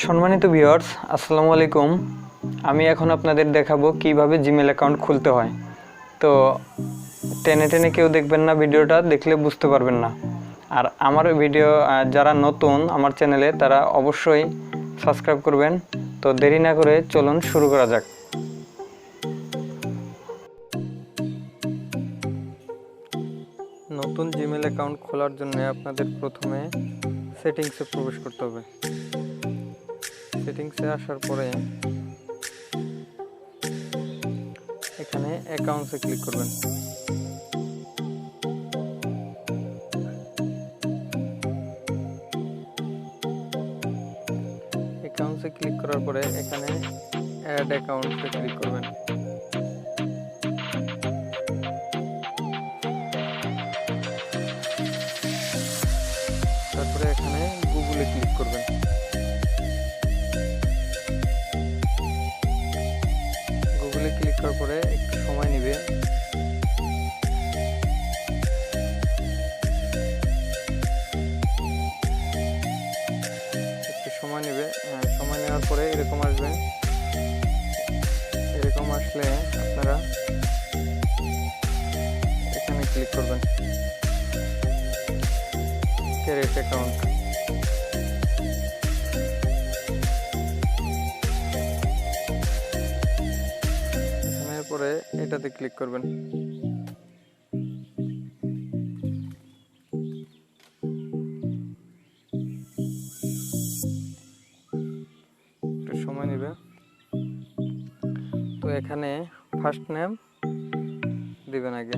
সম্মানিত ভিউয়ার্স, আসসালামু আলাইকুম। আমি এখন আপনাদের দেখাবো কিভাবে জিমেল অ্যাকাউন্ট খুলতে হয়। তো টেনে টেনে কেউ দেখবেন না, ভিডিওটা দেখলে বুঝতে পারবেন না। আর আমার ভিডিও যারা নতুন আমার চ্যানেলে তারা অবশ্যই সাবস্ক্রাইব করবেন। তো দেরি না করে চলুন শুরু করা যাক। নতুন জিমেল অ্যাকাউন্ট খোলার জন্য আপনাদের প্রথমে সেটিংসে প্রবেশ করতে হবে। সেটিংসে আসার পরে এখানে অ্যাকাউন্টসে ক্লিক করবেন। অ্যাকাউন্টসে ক্লিক করার পরে এখানে অ্যাড অ্যাকাউন্টসে ক্লিক করবেন। তারপরে এখানে গুগলে ক্লিক করবেন। গুগলে ক্লিক করার পরে একটু সময় নেবে। সময় নেওয়ার পরে এরকম আসবে। এরকম আসলে আপনারা এখানে ক্লিক করবেন ক্রিয়েট অ্যাকাউন্ট। এখানে পরে এটাতে ক্লিক করবেন। একটু সময় নেবে। তো এখানে ফার্স্ট নেম দিবেন আগে।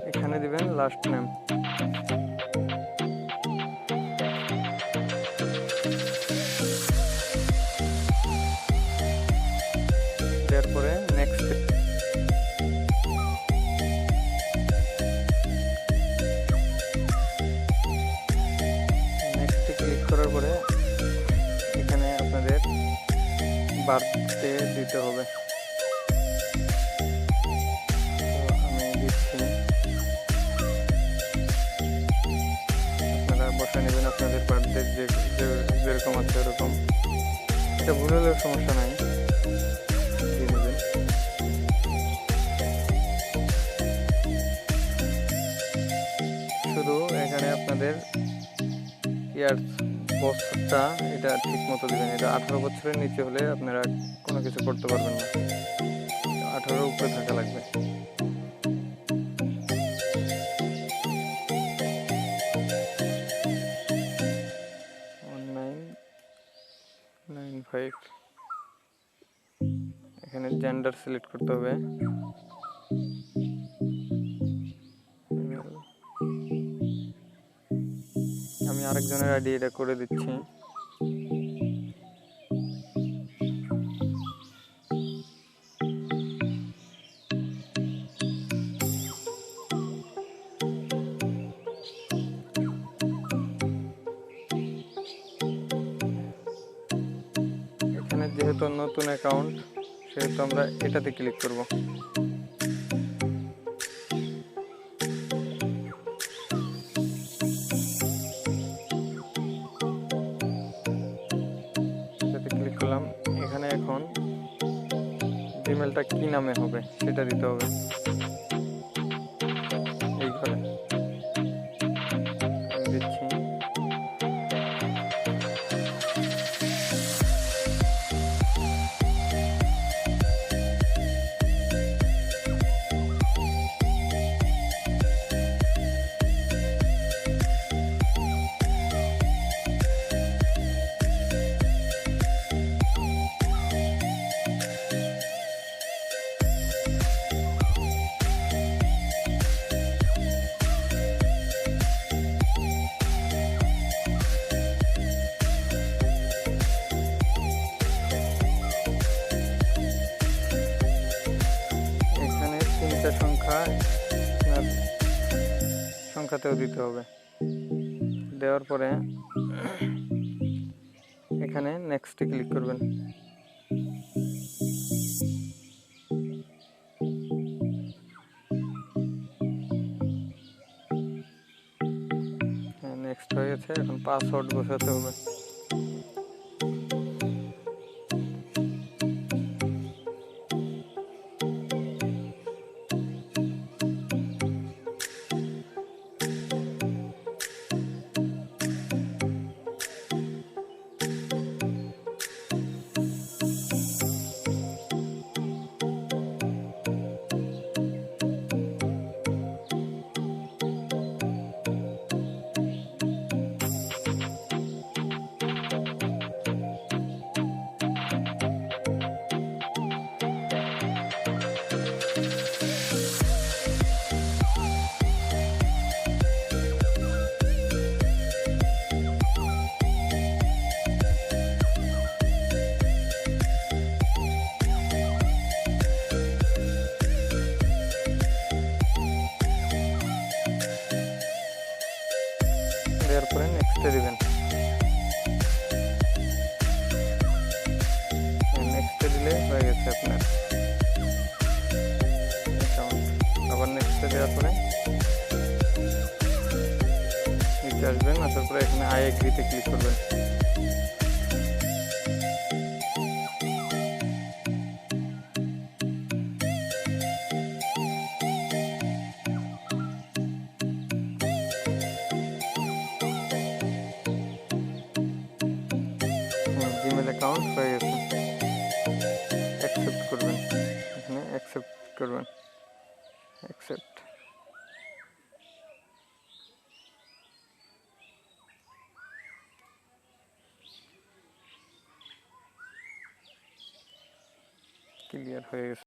এখানে দিবেন লাস্ট নেম। দেওয়ার পরে নেক্সট। নেক্সটে ক্লিক করার পরে এখানে আপনাদের বার্থডে দিতে হবে। আমি দিচ্ছি, আপনারা বসে নেবেন আপনাদের বার্থডে যেরকম আছে ওরকম। এটা ভুল হলেও সমস্যা নাই, দিয়ে নেবেন। শুধু এখানে আপনাদের বছরটা এটা ঠিক মতো দেবেন। এটা 18 বছরের নিচে হলে আপনারা কোনো কিছু করতে পারবেন না, 18 উপরে থাকা লাগবে। এখানে জেন্ডার সিলেক্ট করতে হবে। আমি আরেকজনের আইডি এটা করে দিচ্ছি। এখানে যেহেতু নতুন অ্যাকাউন্ট সেহেতু আমরা এটাতে ক্লিক করব। এটাতে ক্লিক করলাম। এখানে এখন জিমেলটা কি নামে হবে সেটা দিতে হবে। এই ঘরে দিচ্ছি। সংখ্যা আপনার সংখ্যাতেও দিতে হবে। দেওয়ার পরে এখানে নেক্সটে ক্লিক করবেন। হ্যাঁ, নেক্সট হয়ে গেছে। এখন পাসওয়ার্ড বসাতে হবে। দেওয়ার পরে নেক্সটে দিবেন। নেক্সটে দিলে হয়ে গেছে আপনার অ্যাকাউন্ট। আবার নেক্সটে দেওয়ার পরে নিচে আসবেন, আসার পরে এখানে আই এগ্রিতে ক্লিক করবেন। জিমেল অ্যাকাউন্ট হয়ে গেছে। অ্যাকসেপ্ট করবেন, এখানে অ্যাকসেপ্ট করবেন। অ্যাকসেপ্ট। ক্লিয়ার হয়ে গেছে।